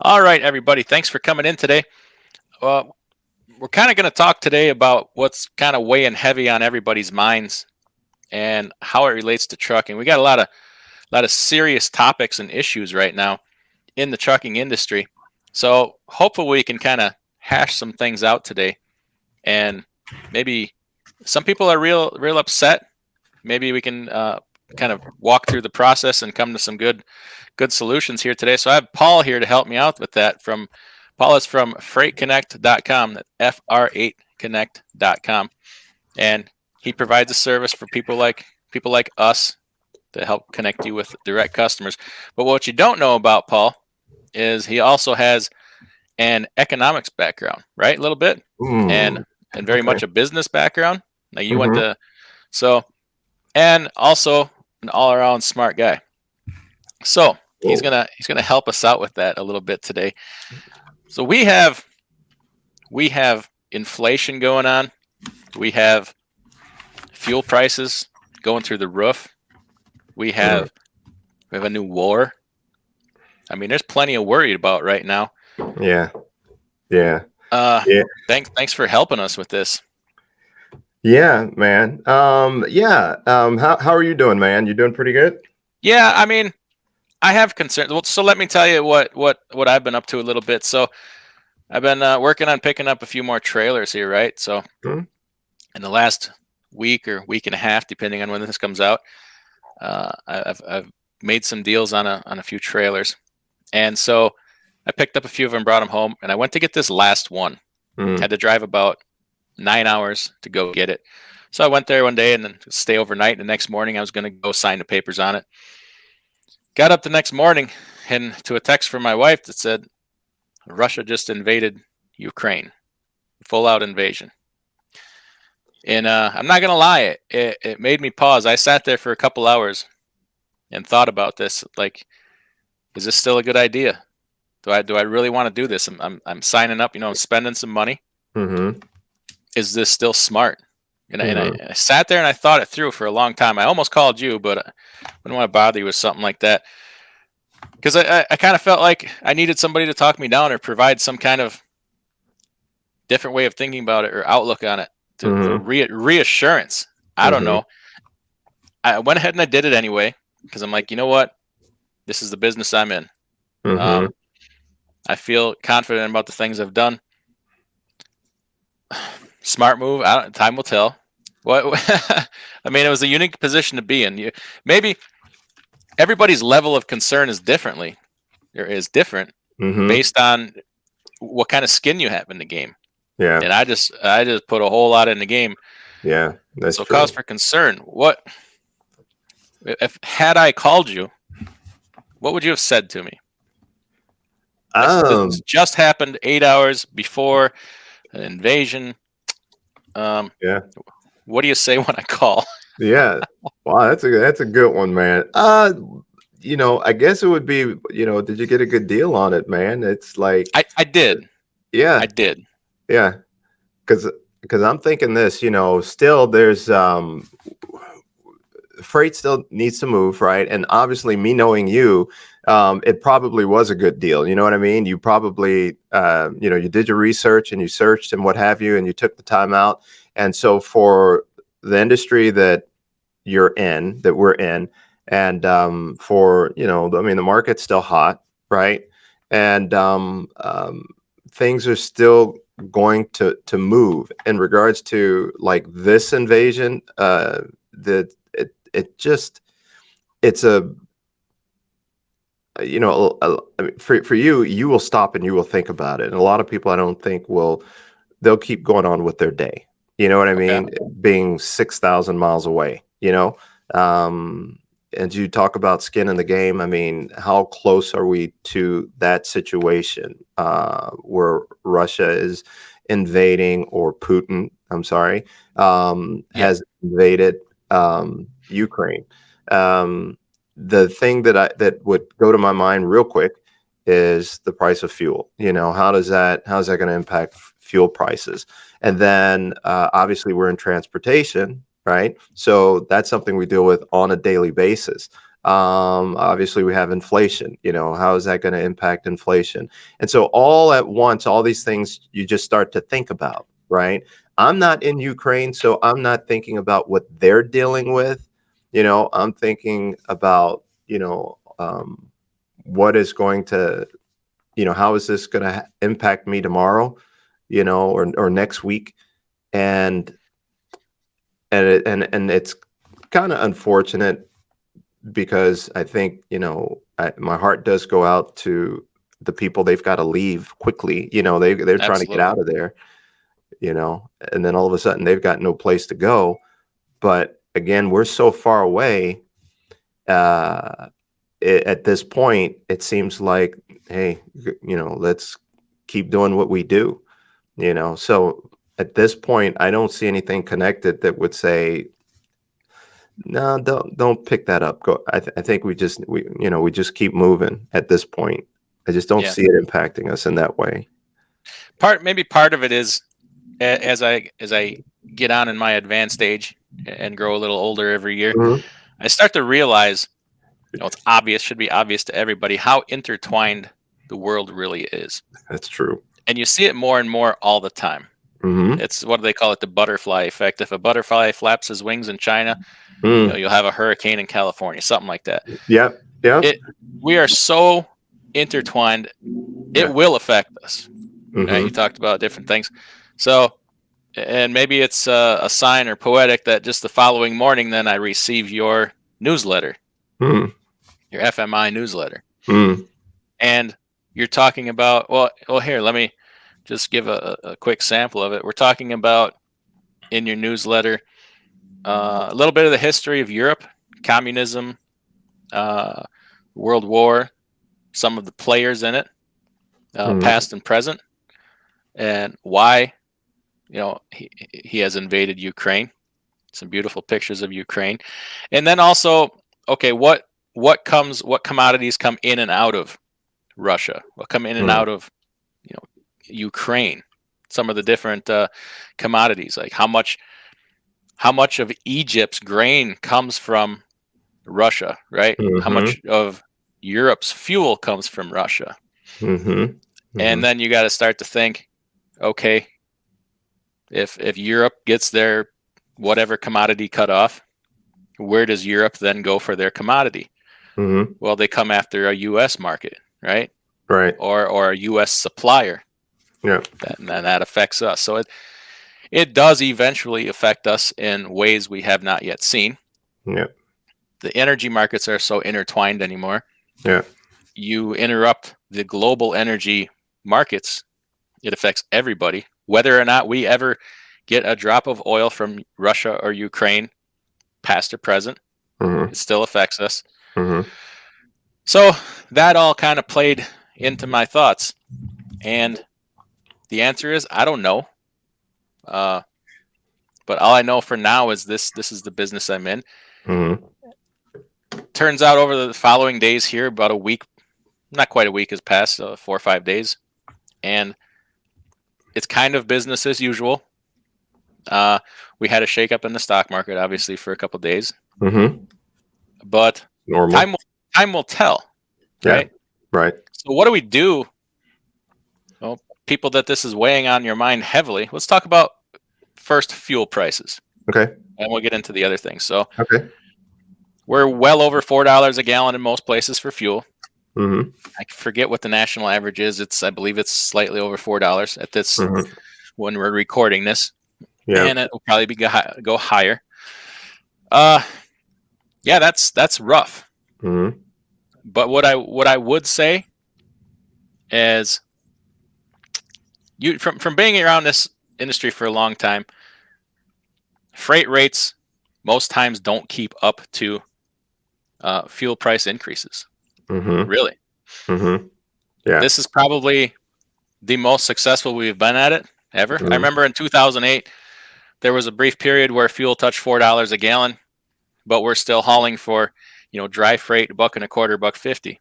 All right, everybody. Thanks for coming in today. Uh, we're kind of going to talk today about what's kind of weighing heavy on everybody's minds and how it relates to trucking. We got a lot of serious topics and issues right now in the trucking industry. So hopefully we can kind of hash some things out today. And maybe some people are real upset. Maybe we can kind of walk through the process and come to some good solutions here today. So I have Paul here to help me out with that. From Paul is from freightconnect.com, that's fr8connect.com, and he provides a service for people like us to help connect you with direct customers. But what you don't know about Paul is he also has an economics background, right? A little bit, and Mm, and very okay. much a business background. Now you went Mm-hmm. to so and also an all-around smart guy. So he's Whoa. gonna he's gonna help us out with that a little bit today. So we have inflation going on. We have fuel prices going through the roof. We Mm, have we have a new war. I mean, there's plenty of worry about right now. yeah. Yeah. Uh, Yeah. thanks for helping us with this. Yeah, man. Yeah. How are you doing, man? You doing pretty good? Yeah, I mean, I have concerns. Well, so let me tell you what I've been up to a little bit. So I've been working on picking up a few more trailers here, right? So Mm, in the last week or week and a half, depending on when this comes out, I've made some deals on a few trailers, and so I picked up a few of them, brought them home, and I went to get this last one. mm, Had to drive about 9 hours to go get it. So I went there one day and then stay overnight. The next morning, I was going to go sign the papers on it. Got up the next morning and to a text from my wife that said Russia just invaded Ukraine, full out invasion. And I'm not gonna lie, it made me pause. I sat there for a couple hours and thought about this. Like, is this still a good idea? Do I really want to do this? I'm signing up. I'm spending some money. mm-hmm. Is this still smart? Mm-hmm. I sat there and I thought it through for a long time. I almost called you, but I wouldn't want to bother you with something like that because I kind of felt like I needed somebody to talk me down or provide some kind of different way of thinking about it or outlook on it to Mm-hmm. reassurance. I don't Mm-hmm. know. I went ahead and I did it anyway because I'm like, you know what? This is the business I'm in. Mm-hmm. Um, I feel confident about the things I've done. Smart move. Time will tell. What? I mean, it was a unique position to be in. Maybe everybody's level of concern is different Mm-hmm. based on what kind of skin you have in the game. Yeah. And I just put a whole lot in the game. Yeah. That's So cause true. for concern. What if had I called you? What would you have said to me? This Um, just happened 8 hours before an invasion. Um, yeah. what do you say when I call? Yeah. Wow, that's a good one, man. I guess it would be, did you get a good deal on it, man? It's like, I did. yeah, I did. yeah. Because I'm thinking this, still there's freight still needs to move, right? And obviously, me knowing you, it probably was a good deal. You know what I mean? You probably, you did your research and you searched and what have you, and you took the time out. And so for the industry that you're in, that we're in, and for I mean, the market's still hot, right? And things are still going to move in regards to like this invasion. That it just it's a I mean, for you, you will stop and you will think about it. And a lot of people, I don't think they'll keep going on with their day. You know what I Okay. mean? Being 6,000 miles away, um, and you talk about skin in the game. I mean, how close are we to that situation where Russia is invading, or Putin, I'm sorry, Yeah. has invaded Ukraine? Um, the thing that would go to my mind real quick is the price of fuel. How's that going to impact fuel prices? And then obviously we're in transportation, right? So that's something we deal with on a daily basis. Obviously, we have inflation. How is that going to impact inflation? And so, all at once, all these things you just start to think about, right? I'm not in Ukraine, so I'm not thinking about what they're dealing with. I'm thinking about, what is going to, how is this going to impact me tomorrow, or next week? And and it's kind of unfortunate because I think, my heart does go out to the people. They've got to leave quickly. They're trying to get Absolutely. out of there, and then all of a sudden they've got no place to go. But again, we're so far away. Uh, at this point, it seems like, hey, let's keep doing what we do. So at this point, I don't see anything connected that would say, no, don't pick that up. Go. I think we just keep moving at this point. I just don't Yeah. see it impacting us in that way. Maybe part of it is as I get on in my advanced age and grow a little older every year, Mhm. I start to realize, it's obvious, should be obvious to everybody, how intertwined the world really is. That's true. And you see it more and more all the time. Hmm. It's, what do they call it? The butterfly effect. If a butterfly flaps his wings in China, Mm. you'll have a hurricane in California, something like that. Yep. Yep. It We are so intertwined, it Yeah. will affect us. Right? You Hmm. talked about different things. So, and maybe it's a sign or poetic that just the following morning, then I receive your newsletter, Mm. your FMI newsletter. Mm. And you're talking about, well, here, let me just give a quick sample of it. We're talking about in your newsletter a little bit of the history of Europe, communism, uh, World War, some of the players in it, Mm. past and present, and why he has invaded Ukraine. Some beautiful pictures of Ukraine, and then also, okay, what commodities come in and out of Russia? What come in and Mm. out of Ukraine? Some of the different commodities, like how much of Egypt's grain comes from Russia, right? How Hmm. much of Europe's fuel comes from Russia? Hmm. And Hmm. then you got to start to think, okay, if Europe gets their whatever commodity cut off, where does Europe then go for their commodity? Hmm. Well, they come after a U.S. market, right? Right. Or a U.S. supplier. Yeah. That affects us. So it does eventually affect us in ways we have not yet seen. Yeah. The energy markets are so intertwined anymore. Yeah. You interrupt the global energy markets, it affects everybody. Whether or not we ever get a drop of oil from Russia or Ukraine, past or present, Hmm. it still affects us. Hmm. So that all kind of played into my thoughts. And the answer is, I don't know. Uh, but all I know for now is this is the business I'm in. Hmm. Turns out over the following days here, about a week, not quite a week has passed, 4 or 5 days. And it's kind of business as usual. Uh, we had a shakeup in the stock market, obviously, for a couple of days, Hmm. but Normal. time will, time will tell, Yeah. right? Right. So what do we do? Well, people that this is weighing on your mind heavily. Let's talk about first fuel prices, Okay. and we'll get into the other things. So Okay. we're well over $4 a gallon in most places for fuel. Hmm. I forget what the national average is. I believe it's slightly over $4 at this Hmm. when we're recording this, Yeah. and it will probably go higher. Uh, yeah, that's rough. Hmm. But what I would say is, you from being around this industry for a long time, freight rates most times don't keep up to fuel price increases. Hmm. Really, Hmm. Yeah. this is probably the most successful we've been at it ever. I Mhm. remember in 2008 there was a brief period where fuel touched $4 a gallon, but we're still hauling for dry freight $1 and a quarter, $1.50.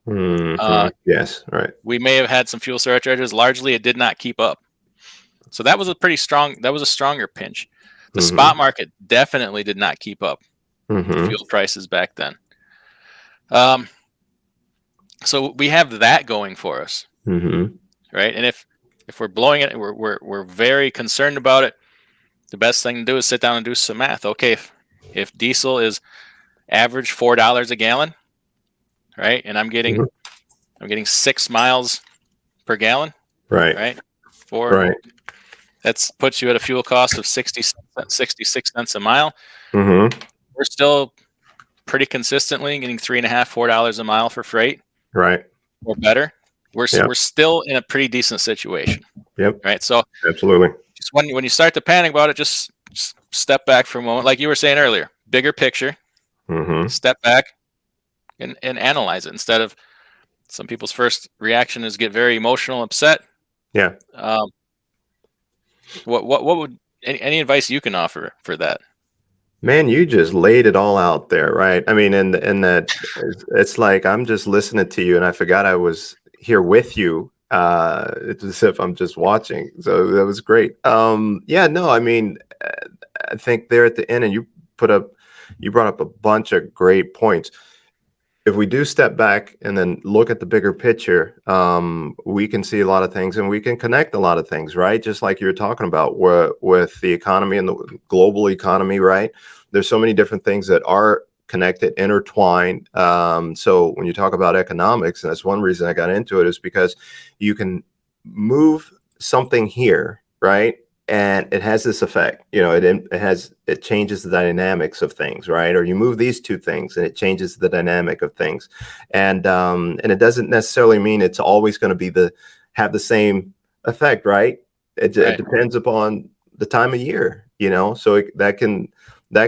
Uh, Mhm. Yes, right. we may have had some fuel surcharges. Largely, it did not keep up. So that was a pretty strong. That was a stronger pinch. The spot Mhm. market definitely did not keep up with Mhm. fuel prices back then. Um, so we have that going for us, Mm-hmm. right? And if we're blowing it, we're very concerned about it. The best thing to do is sit down and do some math. Okay, if diesel is average $4 a gallon, right, and Mm-hmm. I'm getting 6 miles per gallon, Right. right? Four. Right. That's puts you at a fuel cost of 66 cents a mile. Mm-hmm. We're still pretty consistently getting $3.50, $4 a mile for freight Right. or better. Yep. We're still in a pretty decent situation, Yep. right? So Absolutely. just when you start to panic about it, just step back for a moment, like you were saying earlier. Bigger picture, Mm-hmm. step back and analyze it instead of some people's first reaction is get very emotional, upset. Yeah. Um, what would any advice you can offer for that? Man, you just laid it all out there, right? I mean, in that it's like I'm just listening to you, and I forgot I was here with you. It's as if I'm just watching. So that was great. Yeah, no, I mean, I think there at the end, and you brought up a bunch of great points. If we do step back and then look at the bigger picture, we can see a lot of things and we can connect a lot of things, right? Just like you're talking about with the economy and the global economy, right? There's so many different things that are connected, intertwined. So when you talk about economics, and that's one reason I got into it, is because you can move something here, right? And it has this effect, it changes the dynamics of things, right? Or you move these two things and it changes the dynamic of things. And it doesn't necessarily mean it's always going to have the same effect, right? It Right, depends upon the time of year, so that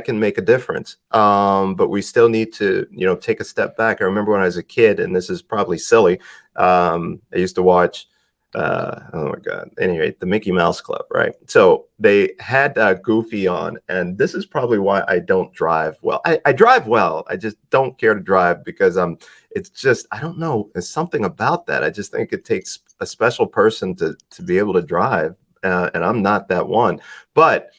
can make a difference. But we still need to, take a step back. I remember when I was a kid, and this is probably silly. I used to watch, oh my God. Anyway, the Mickey Mouse Club, right? So they had Goofy on, and this is probably why I don't drive well. I drive well. I just don't care to drive because it's just, I don't know. There's something about that. I just think it takes a special person to be able to drive. And I'm not that one. But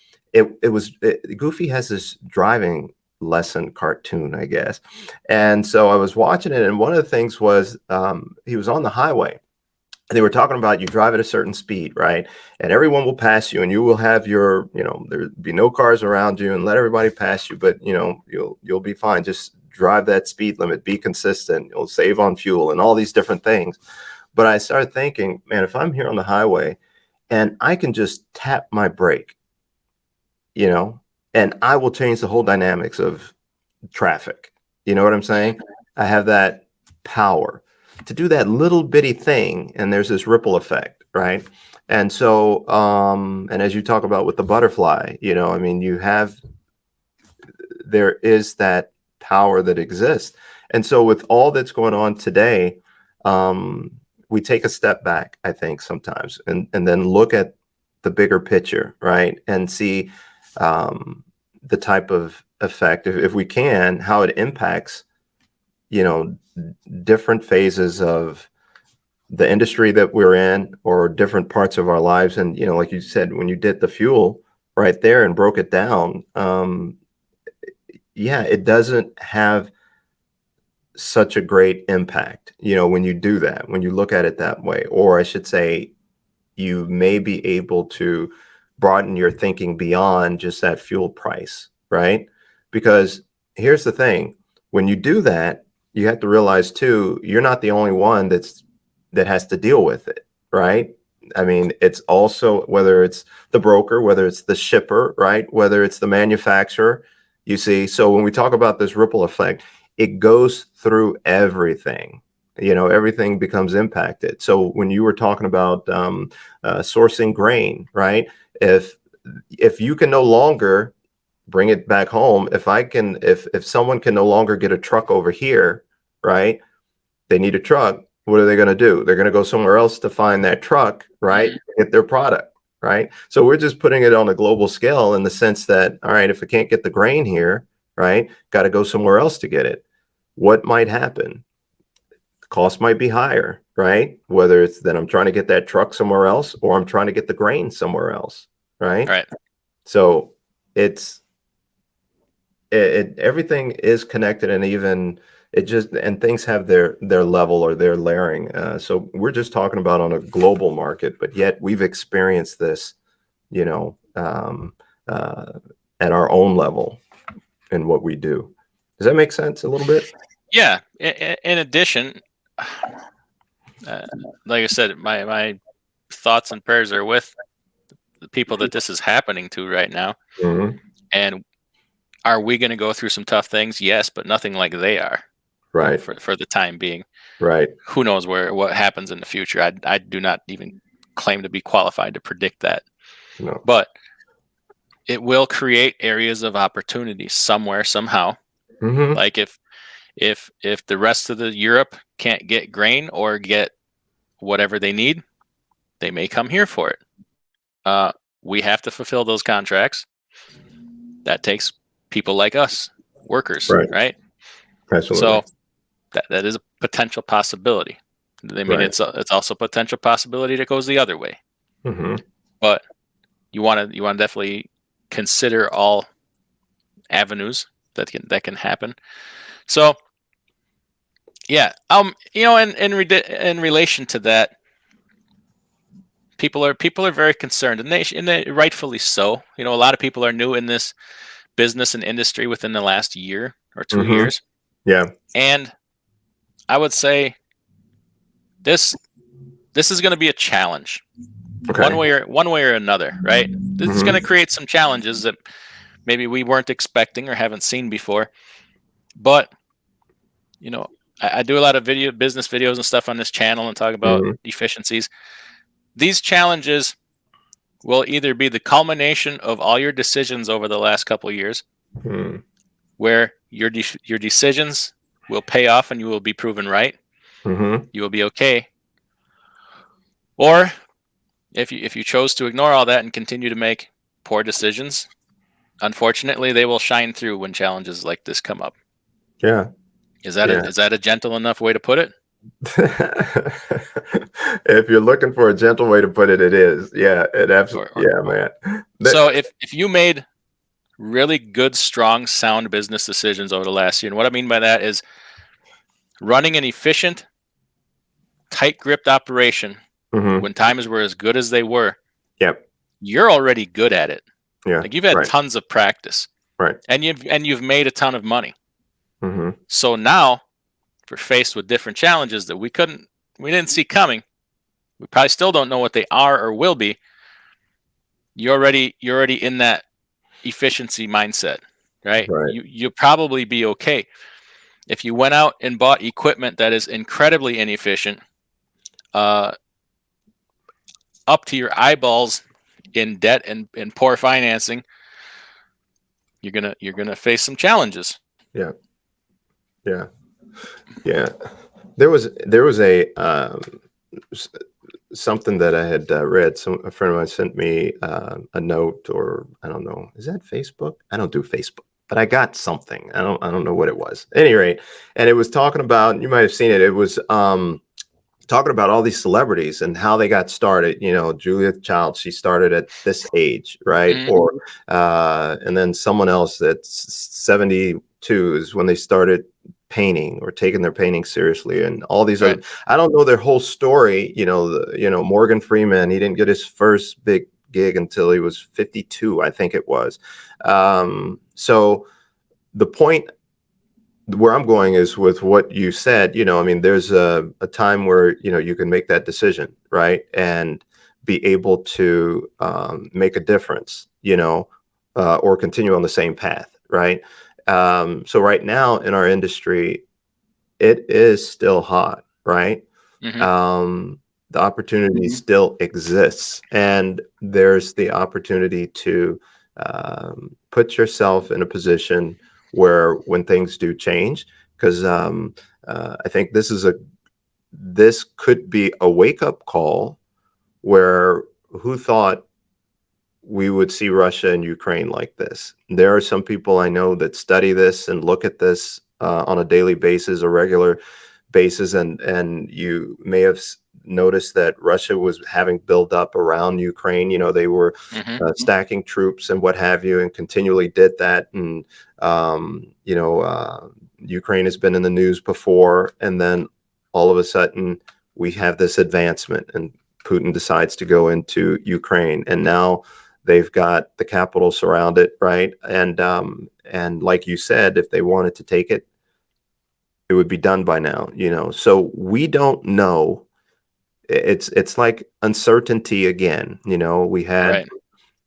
Goofy has this driving lesson cartoon, I guess. And so I was watching it, and one of the things was he was on the highway, and they were talking about you drive at a certain speed, right? And everyone will pass you, and you will have there'll be no cars around you, and let everybody pass you, but you'll be fine. Just drive that speed limit, be consistent, you'll save on fuel and all these different things. But I started thinking, man, if I'm here on the highway and I can just tap my brake, you know, and I will change the whole dynamics of traffic. You know what I'm saying? I have that power to do that little bitty thing, and there's this ripple effect, right? And so, and as you talk about with the butterfly, I mean, there is that power that exists. And so, with all that's going on today, um, we take a step back, I think, sometimes, and then look at the bigger picture, right? And see the type of effect, if we can, how it impacts, you know, different phases of the industry that we're in or different parts of our lives. And, like you said, when you did the fuel right there and broke it down, yeah, it doesn't have such a great impact, when you do that, when you look at it that way. Or I should say, you may be able to broaden your thinking beyond just that fuel price, right? Because here's the thing, when you do that, you have to realize too, you're not the only one that has to deal with it, right? I mean, it's also whether it's the broker, whether it's the shipper, right? Whether it's the manufacturer, you see. So when we talk about this ripple effect, it goes through everything. Everything becomes impacted. So when you were talking about sourcing grain, right? If you can no longer bring it back home, if someone can no longer get a truck over here, right? They need a truck. What are they going to do? They're going to go somewhere else to find that truck, right? mhm, Get their product, right? So we're just putting it on a global scale in the sense that, all right, if I can't get the grain here, right, got to go somewhere else to get it. What might happen? The cost might be higher, right? Whether it's that I'm trying to get that truck somewhere else or I'm trying to get the grain somewhere else, right? right. So it's everything is connected, and even it just, and things have their level or their layering. So we're just talking about on a global market, but yet we've experienced this, you know, at our own level in what we do. Does that make sense a little bit? Yeah. In addition, uh, like I said, my thoughts and prayers are with the people that this is happening to right now. Hmm. And are we going to go through some tough things? Yes, but nothing like they are. Right. For the time being. Right. Who knows what happens in the future? I do not even claim to be qualified to predict that. No. But it will create areas of opportunity somewhere somehow. Hmm. Like if the rest of the Europe can't get grain or get whatever they need, they may come here for it. We have to fulfill those contracts. That takes people like us, workers, Right. right? Absolutely. So that is a potential possibility. I mean, Right. it's also a potential possibility that goes the other way. Hmm. But you want to definitely consider all avenues that can happen. So yeah, in relation to that, people are very concerned, and they rightfully so. You know, a lot of people are new in this business and industry within the last year or 2 years, Yeah. and I would say this this is going to be a challenge, Okay. one way or another, right? This is going to Hmm. create some challenges that maybe we weren't expecting or haven't seen before, but you know, I do a lot of business videos and stuff on this channel and talk about Hmm. efficiencies. These challenges will either be the culmination of all your decisions over the last couple of years, Hmm. where your decisions will pay off and you will be proven right. Hmm. You will be okay. Or if you chose to ignore all that and continue to make poor decisions, unfortunately, they will shine through when challenges like this come up. Yeah. Yeah. Is that a gentle enough way to put it? If you're looking for a gentle way to put it, it is. Yeah, it absolutely. Or Yeah, man. so if you made really good, strong, sound business decisions over the last year, and what I mean by that is running an efficient, tight-gripped operation Hmm. when times were as good as they were, Yep. you're already good at it. Yeah. Like you've had Right. tons of practice, Right. and you've made a ton of money. Hmm. So now we're faced with different challenges that we didn't see coming. We probably still don't know what they are or will be. You're already in that efficiency mindset, right? Right. You'll probably be okay. If you went out and bought equipment that is incredibly inefficient, uh, up to your eyeballs in debt and poor financing, you're gonna face some challenges. Yeah. Yeah. Yeah. There was a s- something that I had read. A friend of mine sent me a note, or I don't know. Is that Facebook? I don't do Facebook, but I got something. I don't know what it was. At any rate, and it was talking about. You might have seen it. It was talking about all these celebrities and how they got started. You know, Julia Child, she started at this age, right? Mhm. Or and then someone else that's 72 is when they started painting or taking their painting seriously, and all these Right. other. I don't know their whole story. Morgan Freeman, he didn't get his first big gig until he was 52, I think it was. So the point where I'm going is with what you said. I mean, there's a time where, you can make that decision, right? And be able to make a difference, or continue on the same path, right? So right now in our industry, it is still hot, right? Hmm. The opportunity still exists, and there's the opportunity to put yourself in a position where when things do change, because I think this could be a wake up call where who thought we would see Russia and Ukraine like this. There are some people I know that study this and look at this on a daily basis, a regular basis, and you may have noticed that Russia was having buildup around Ukraine. They were Hmm. stacking troops and what have you, and continually did that. And Ukraine has been in the news before, and then all of a sudden we have this advancement, and Putin decides to go into Ukraine, and now they've got the capital surrounded, right? And like you said, if they wanted to take it, it would be done by now. So we don't know. It's like uncertainty again. We had Right.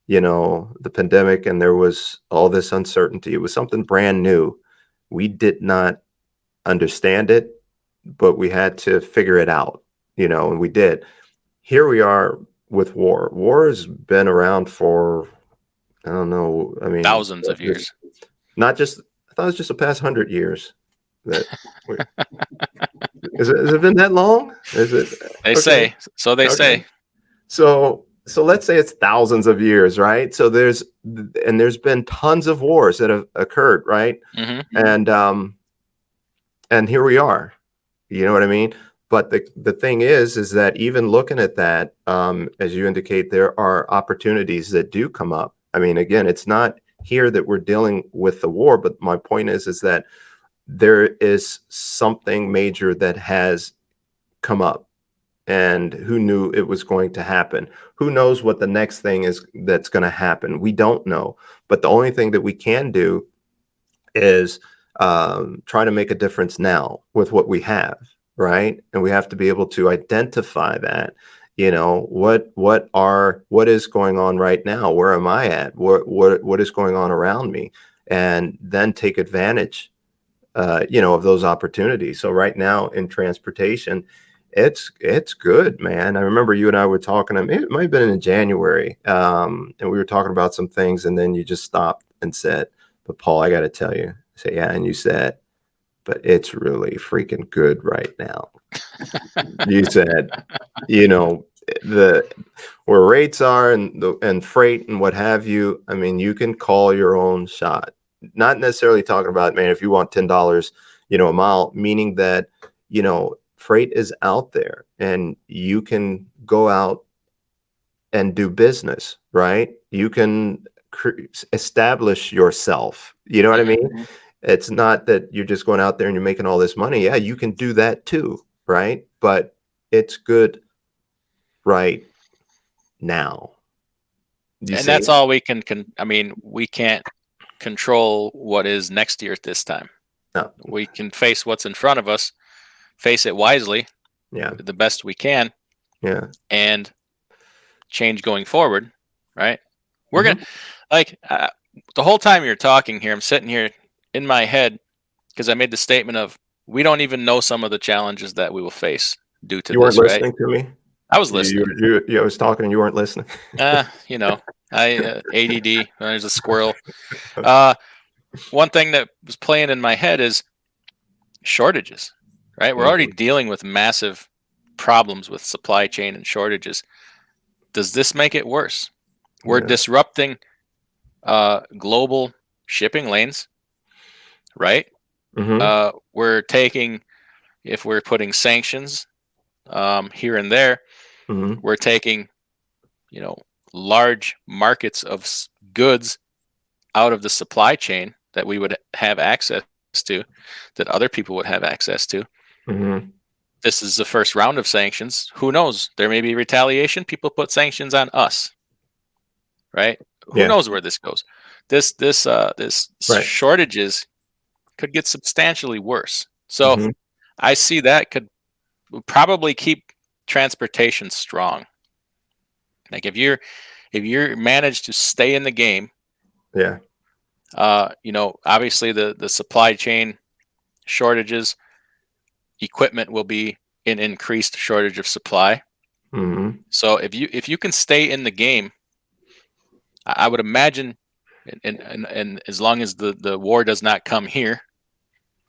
the pandemic, and there was all this uncertainty. It was something brand new. We did not understand it, but we had to figure it out. And we did. Here we are with war. War has been around for, I don't know. I mean, Thousands of years. not just, I thought it was just the past 100 years that we, has it been that long? Is it? They Okay. say. So they Okay. say. So let's say it's thousands of years, right? So there's been tons of wars that have occurred, right? Hmm. And here we are. You know what I mean? But the thing is that even looking at that, as you indicate, there are opportunities that do come up. I mean, again, it's not here that we're dealing with the war, but my point is that there is something major that has come up, and who knew it was going to happen? Who knows what the next thing is that's going to happen? We don't know. But the only thing that we can do is try to make a difference now with what we have, right? And we have to be able to identify that. What is going on right now? Where am I at? What is going on around me? And then take advantage, of those opportunities. So right now in transportation, it's good, man. I remember you and I were talking. It might have been in January, and we were talking about some things, and then you just stopped and said, "But Paul, I got to tell you." I say, "Yeah," and you said, "But it's really freaking good right now." You said, you know, the where rates are and freight and what have you. I mean, you can call your own shot. Not necessarily talking about, man, if you want $10, a mile, meaning that, freight is out there and you can go out and do business, right? You can establish yourself. You know what I Hmm. mean? It's not that you're just going out there and you're making all this money. Yeah, you can do that too, right? But it's good right now. You And see? that's all we can. I mean, we can't control what is next year at this time. No. We can face what's in front of us, face it wisely, Yeah. the best we can, Yeah. and change going forward. Right? We're gonna Hmm. like the whole time you're talking here. I'm sitting here in my head because I made the statement of we don't even know some of the challenges that we will face due to You weren't this. Right? listening to me. I was You, listening. you, you, I was talking and you weren't listening. You know, I ADD. There's a squirrel. Uh, One thing that was playing in my head is shortages. Right? We're already Mhm. dealing with massive problems with supply chain and shortages. Does this make it worse? We're Yeah. disrupting global shipping lanes, right? Hmm. We're taking, if we're putting sanctions here and there, Hmm. we're taking, you know, large markets of goods out of the supply chain that we would have access to, that other people would have access to. Hmm. This is the first round of sanctions. Who knows? There may be retaliation. People put sanctions on us, right? Who Yeah. knows where this goes? This Right. shortages could get substantially worse. So Hmm. I see that could probably keep transportation strong. Like if you're managed to stay in the game, Yeah. obviously the supply chain shortages, equipment will be in increased shortage of supply. Hmm. So if you can stay in the game, I would imagine, and as long as the war does not come here,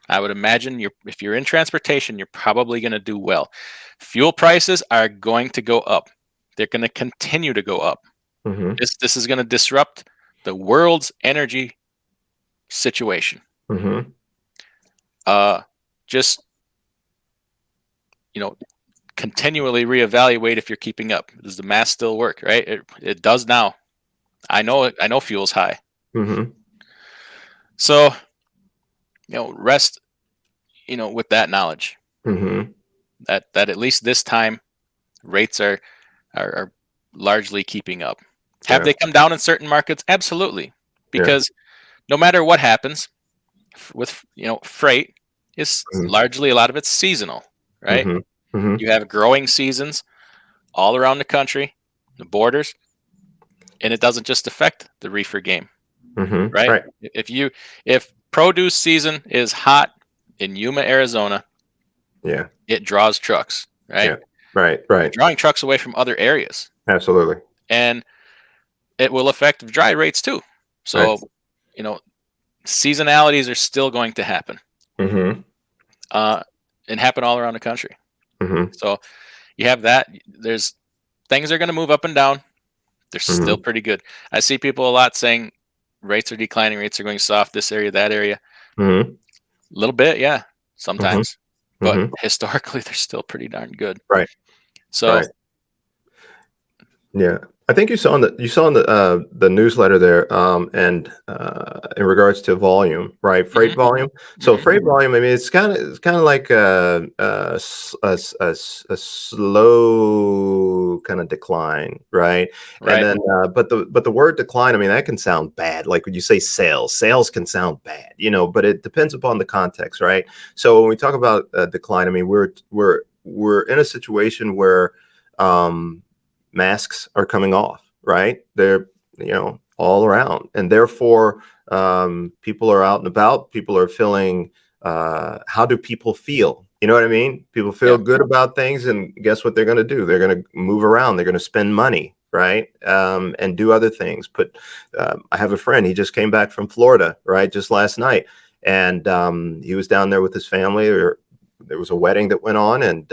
I would imagine if you're in transportation, you're probably going to do well. Fuel prices are going to go up. They're going to continue to go up. Hmm. This is going to disrupt the world's energy situation. Hmm. Uh, just you know, continually reevaluate if you're keeping up. Does the math still work? Right? It does now. I know it. I know fuel's high. Mm-hmm. So rest. With that knowledge Mm-hmm. that at least this time rates are largely keeping up. Have Yeah. they come down in certain markets? Absolutely, Yeah. because no matter what happens with freight, is Mm-hmm. largely a lot of it's seasonal, right? Mm-hmm. Mm-hmm. You have growing seasons all around the country, the borders, and it doesn't just affect the reefer game, Mm-hmm. right? Right. If produce season is hot in Yuma, Arizona, Yeah. it draws trucks, right? Yeah. Right. You're Right. drawing trucks away from other areas, Absolutely. and it will affect dry rates too. Right. So, you know, seasonalities are still going to happen, Mm-hmm. uh, and happen all around the country. Mm-hmm. So you have that. There's things are going to move up and down. They're still Mm-hmm. pretty good. I see people a lot saying rates are declining, rates are going soft, this area, that area. Mm-hmm. A little bit, yeah, Mm-hmm. sometimes, but Mm-hmm. historically they're still pretty darn good. Right. So, Right. Yeah, I think you saw in the newsletter there, and in regards to volume, right? Freight hmm volume. So hmm freight volume. I mean, it's kind of like a slow kind of decline, right? And right, then, but the word decline. I mean, that can sound bad. Like when you say sales, sales can sound bad, but it depends upon the context, right? So when we talk about decline, I mean, we're in a situation where. Um, Masks are coming off, right? They're, all around. And therefore, people are out and about. People are feeling, how do people feel? You know what I mean? People feel yeah, good about things. And guess what they're going to do? They're going to move around. They're going to spend money, right? And do other things. I have a friend, he just came back from Florida, right? Just last night. And he was down there with his family. There was a wedding that went on, and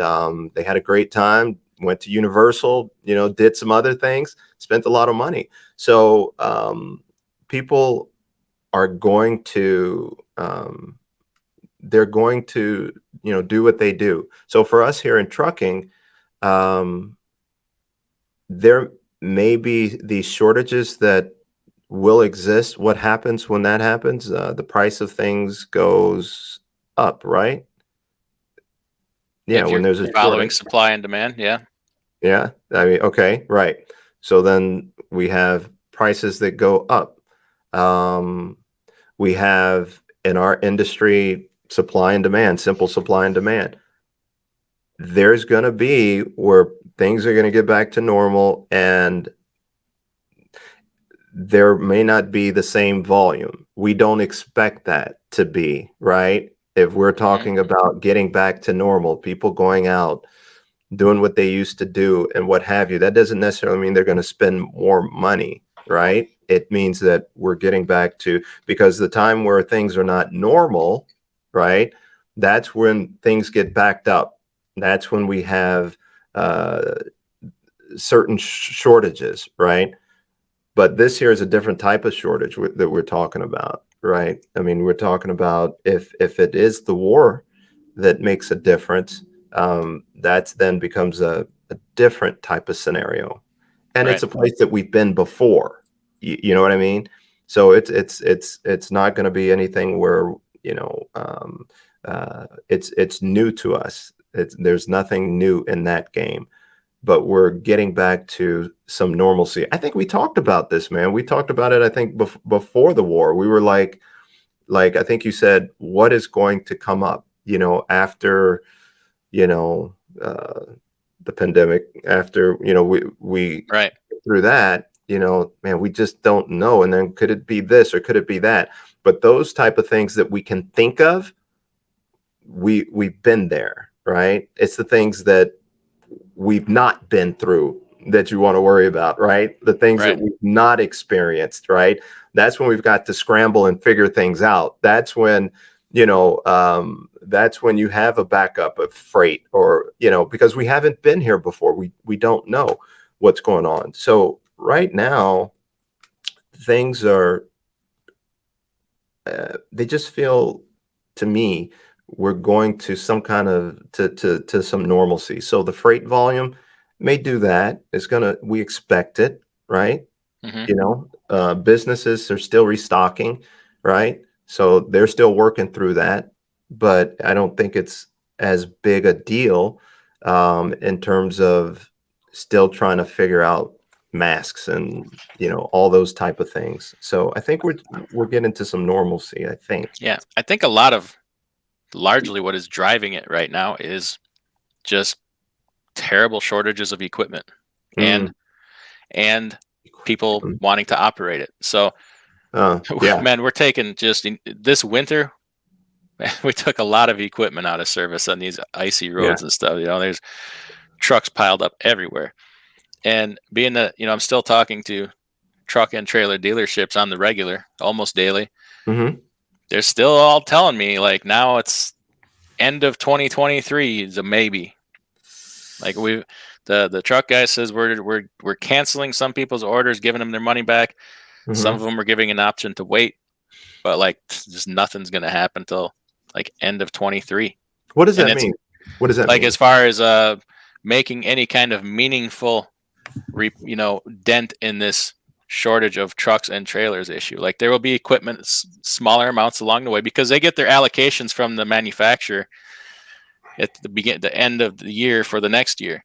they had a great time. Went to Universal, did some other things, spent a lot of money. So people are going to they're going to do what they do. So for us here in trucking, um, there may be these shortages that will exist. What happens when that happens? The price of things goes up, right? Yeah, if when you're there's a following shortage. supply and demand, yeah, Yeah, I mean, okay, right. So then we have prices that go up. Um, we have in our industry supply and demand, simple supply and demand. There's going to be where things are going to get back to normal, and there may not be the same volume. We don't expect that to be, right? If we're hmm talking about getting back to normal, people going out, doing what they used to do and what have you, that doesn't necessarily mean they're going to spend more money, right? It means that we're getting back to, because the time where things are not normal, right? That's when things get backed up. That's when we have uh, certain shortages, right? But this here is a different type of shortage that we're talking about, right? I mean, we're talking about if it is the war that makes a difference, that's then becomes a different type of scenario, and it's right, a place that we've been before. You know what I mean? So it's not going to be anything where it's new to us. There's nothing new in that game, but we're getting back to some normalcy. I think we talked about this, man. We talked about it, I think, before the war. We were like I think you said, what is going to come up, after, you know, uh, the pandemic, after, we right. through that, man, we just don't know. And then could it be this or could it be that? But those type of things that we can think of, we've been there, right? It's the things that we've not been through that you want to worry about, right? The things that Right. we've not experienced, right? That's when we've got to scramble and figure things out. That's when, that's when you have a backup of freight, or, because we haven't been here before. We don't know what's going on. So right now, things are, they just feel to me we're going to some kind of to some normalcy. So the freight volume may do that. It's gonna we expect it, right? Hmm. You know, businesses are still restocking, right? So they're still working through that, but I don't think it's as big a deal in terms of still trying to figure out masks and all those type of things. So I think we're getting to some normalcy. I think. Yeah, I think a lot of largely what is driving it right now is just terrible shortages of equipment and Mm. and people wanting to operate it. So, Yeah. man, we're taking just this winter. We took a lot of equipment out of service on these icy Yeah. roads and stuff. There's trucks piled up everywhere. And being that, I'm still talking to truck and trailer dealerships on the regular, almost daily, Hmm. they're still all telling me like now it's end of 2023 is a maybe. Like the truck guy says we're canceling some people's orders, giving them their money back. Some of Hmm. them are giving an option to wait, but like just nothing's gonna happen till like end of 23. What does And that it's mean? What does that like mean? as far as making any kind of meaningful dent in this shortage of trucks and trailers issue. Like there will be equipment, smaller amounts along the way because they get their allocations from the manufacturer at the end of the year for the next year.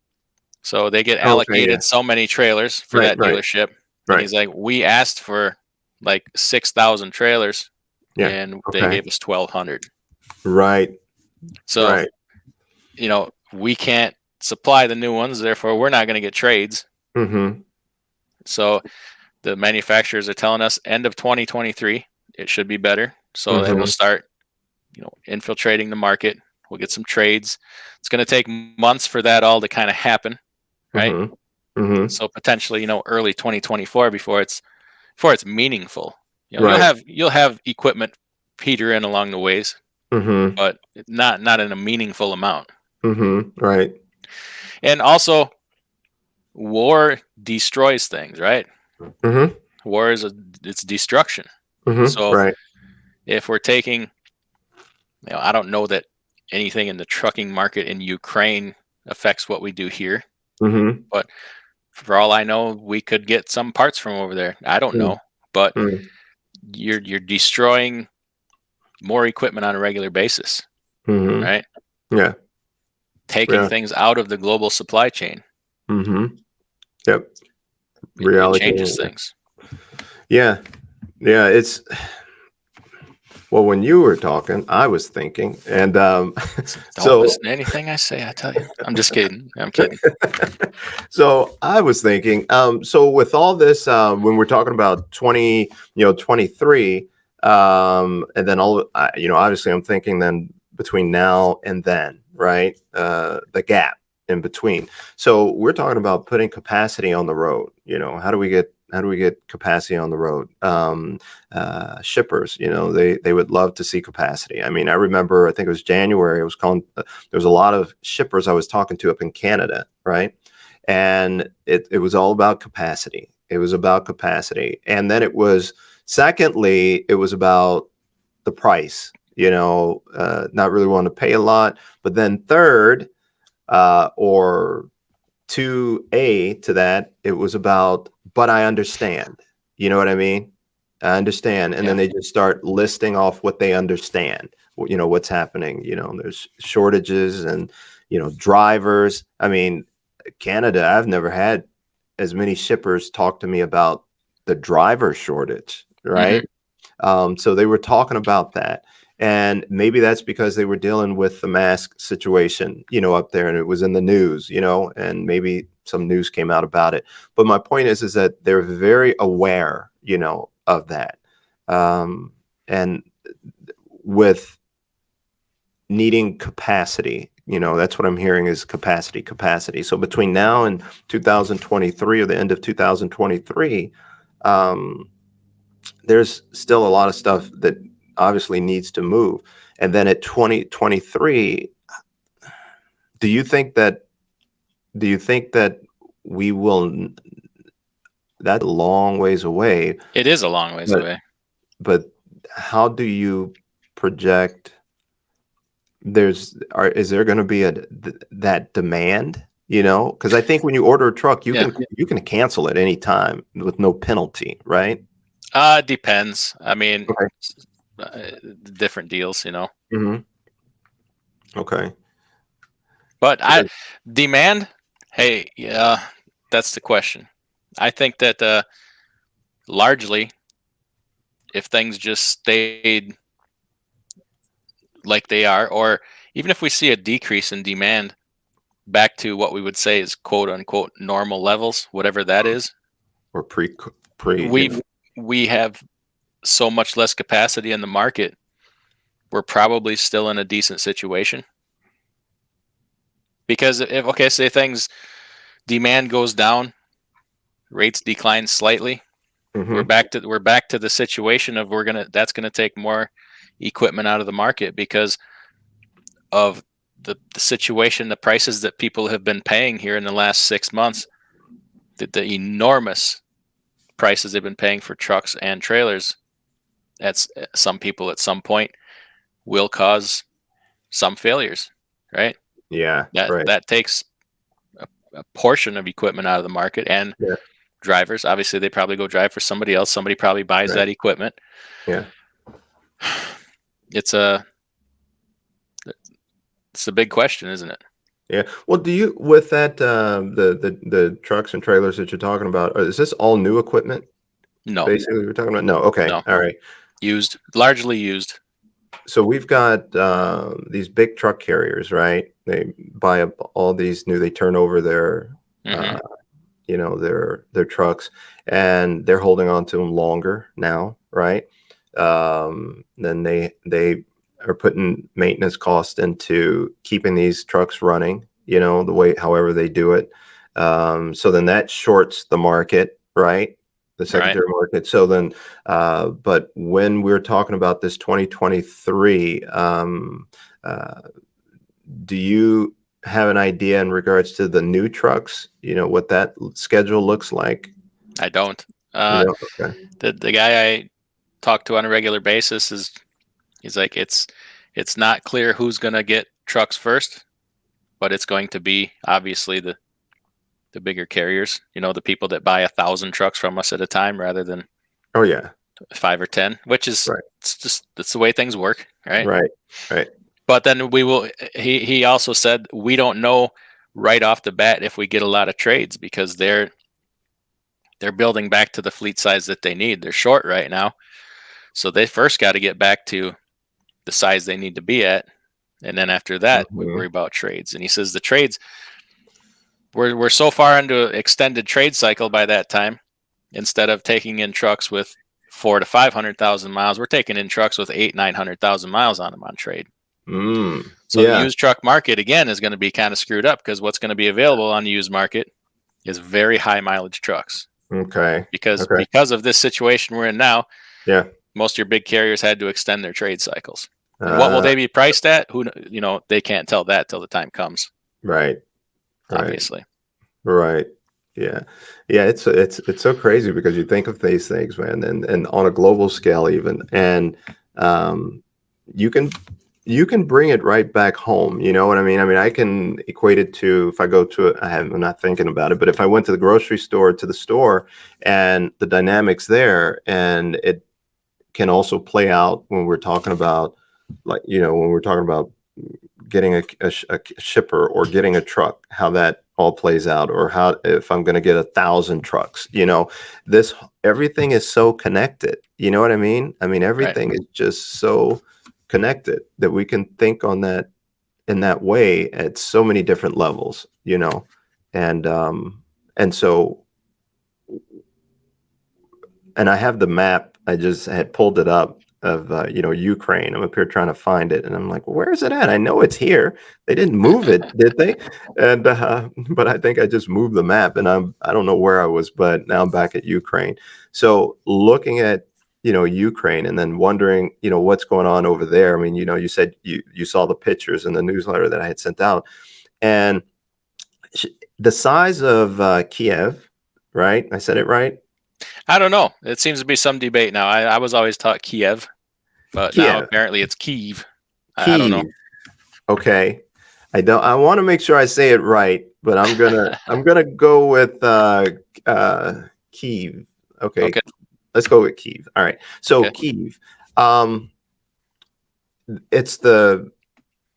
So they get Okay. Yeah. allocated so many trailers for Right. that Right. dealership, and Right. he's like, we asked for like 6,000 trailers, Yeah. and they Okay. gave us 1,200. Right. So Right. we can't supply the new ones, therefore we're not going to get trades. Mhm. So the manufacturers are telling us end of 2023 it should be better. So they will Mhm. start, infiltrating the market. We'll get some trades. It's going to take months for that all to kind of happen, right? Mhm. Mhm. So potentially, early 2024 before it's meaningful. Right. You'll have equipment peter in along the ways, Mhm. but not in a meaningful amount. Mhm. Right. And also, war destroys things, right? Mhm. War it's destruction. Mhm. So Right. if we're taking, I don't know that anything in the trucking market in Ukraine affects what we do here, Mhm. but for all I know, we could get some parts from over there. I don't Mm. know, but Mm. you're destroying more equipment on a regular basis, Mhm. right? Yeah. Taking Yeah. things out of the global supply chain. Mhm. Yep. It Reallocating changes it. things. Yeah. Yeah. It's well, when you were talking, I was thinking, and Don't so listen to anything I say. I tell you, I'm just kidding. I'm kidding. so I was thinking, so with all this, when we're talking about 23, and then obviously I'm thinking then between now and then, right? The gap in between. So we're talking about putting capacity on the road. How do we get capacity on the road? Shippers, they would love to see capacity. I mean, I remember, I think it was January. I was calling. There was a lot of shippers I was talking to up in Canada, right? And it was all about capacity. It was about capacity. And then secondly, it was about the price, not really wanting to pay a lot. But then third, or 2A to that, it was about, but I understand. You know what I mean? I understand. And then Yeah. they just start listing off what they understand, what's happening. There's shortages and, drivers. I mean, Canada, I've never had as many shippers talk to me about the driver shortage, Hmm. right? So they were talking about that. And maybe that's because they were dealing with the mask situation, up there, and it was in the news, and maybe some news came out about it. But my point is that they're very aware, of that. And with needing capacity, that's what I'm hearing is capacity, capacity. So between now and 2023 or the end of 2023, um, there's still a lot of stuff that obviously needs to move. And then at 2023, do you think that do you think that we will that's a long ways away, It is a long ways but away. but how do you project is there going to be that demand? Because I think when you order a truck, Yeah. you can cancel at any time with no penalty, right? Depends. I mean, Okay. uh, different deals, you know. Hmm. Okay. But I Because demand. Hey, yeah, that's the question. I think that largely, if things just stayed like they are, or even if we see a decrease in demand back to what we would say is quote unquote normal levels, whatever that is, or pre, we've we have so much less capacity in the market. We're probably still in a decent situation because if okay, say things demand goes down, rates decline slightly, hmm we're back to the situation of that's gonna take more equipment out of the market because of the situation, the prices that people have been paying here in the last 6 months, the enormous prices they've been paying for trucks and trailers. That's some people at some point will cause some failures, right? Yeah. That Right. that takes a portion of equipment out of the market and Yeah. drivers. Obviously, they probably go drive for somebody else. Somebody probably buys Right. that equipment. Yeah. It's a it's a big question, isn't it? Yeah. Well, do you with that the trucks and trailers that you're talking about? Is this all new equipment? No, Basically, we're talking about. No. Okay. no, All right. used, largely used. So we've got these big truck carriers, right? They buy up all these new. They turn over their, Hmm. uh, their trucks, and they're holding on to them longer now, right? Then they are putting maintenance cost into keeping these trucks running. The way, however they do it. So then that shorts the market, right? The Right. secondary market. So then but when we're talking about this 2023, uh, do you have an idea in regards to the new trucks? What that schedule looks like? I don't. You Uh, know? Okay. the guy I talk to on a regular basis is he's like it's not clear who's gonna get trucks first, but it's going to be obviously the bigger carriers. You know, the people that buy 1,000 trucks from us at a time rather than Oh yeah. 5 or 10, which is Right. it's just that's the way things work, right? Right. Right. But then we will. He also said we don't know right off the bat if we get a lot of trades because they're building back to the fleet size that they need. They're short right now, so they first got to get back to the size they need to be at, and then after that we Mhm. worry about trades. And he says the trades we're so far into an extended trade cycle by that time. Instead of taking in trucks with 400,000 to 500,000 miles, we're taking in trucks with 800,000 to 900,000 miles on them on trade. So the Yeah. used truck market again is going to be kind of screwed up because what's going to be available on the used market is very high mileage trucks. Okay. Because Okay. because of this situation we're in now, Yeah. most of your big carriers had to extend their trade cycles. And what will Uh, they be priced at? They can't tell that till the time comes, right. Right. obviously. Right. Yeah. Yeah, it's so crazy because you think of these things, man, and on a global scale even, and um, you can you can bring it right back home. You know what I mean? I mean, I can equate it to if I go to it, I'm not thinking about it, but if I went to the grocery store to the store and the dynamics there, and it can also play out when we're talking about when we're talking about getting a shipper or getting a truck, how that all plays out, or how if I'm going to get 1,000 trucks, this everything is so connected. You know what I mean? I mean, Right. everything is just so connected that we can think on that in that way at so many different levels, and so and I have the map. I just had pulled it up of Ukraine. I'm up here trying to find it, and I'm like, well, where is it at? I know it's here. They didn't move it, did they? And but I think I just moved the map, and I don't know where I was, but now I'm back at Ukraine. So looking at Ukraine, and then wondering what's going on over there. I mean, you said you saw the pictures in the newsletter that I had sent out, and sh- the size of Kiev, right? I said it right. I don't know. It seems to be some debate now. I was always taught Kiev, but now Kiev, apparently it's Kiev. I don't know. Kiev. Okay. I want to make sure I say it right, but I'm gonna go with Kiev. Okay, Okay. let's go with Kiev. All right. So Okay. Kiev. Um it's the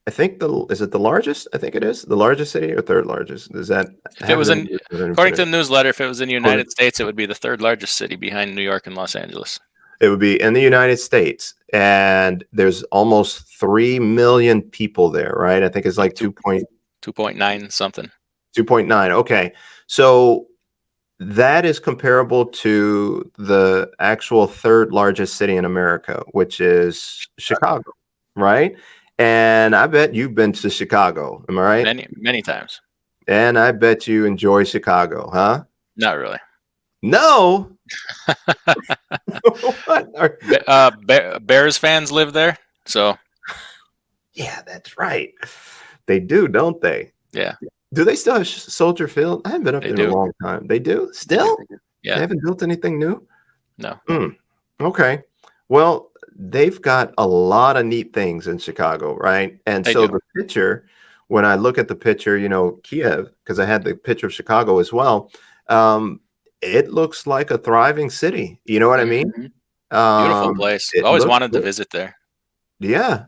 I think the is it the largest? I think it is the largest city or third largest. Does that If it have was any in, according to information? the newsletter, if it was in the According- United States, it would be the third largest city behind New York and Los Angeles. It would be in the United States, and there's almost 3 million people there, right? I think it's Like like 2.9 something. 2.9. Okay. So that is comparable to the actual third largest city in America, which is Chicago, right? And I bet you've been to Chicago. Am I right? Many, many times. And I bet you enjoy Chicago, huh? Not really. No. What are- Bears fans live there, so Yeah, that's right. They do, don't they? yeah, Do they still have Soldier Field? I haven't been up they there in a do. long time. They do? They do. Still? They Yeah. haven't built anything new? No, Hmm. Okay. Well, they've got a lot of neat things in Chicago, right? And they so do. the picture, when I look at the picture, Kiev, because I had the picture of Chicago as well, um, it looks like a thriving city. You know what I mean? Mhm. Beautiful place. I've It always looks wanted to good. visit there. Yeah.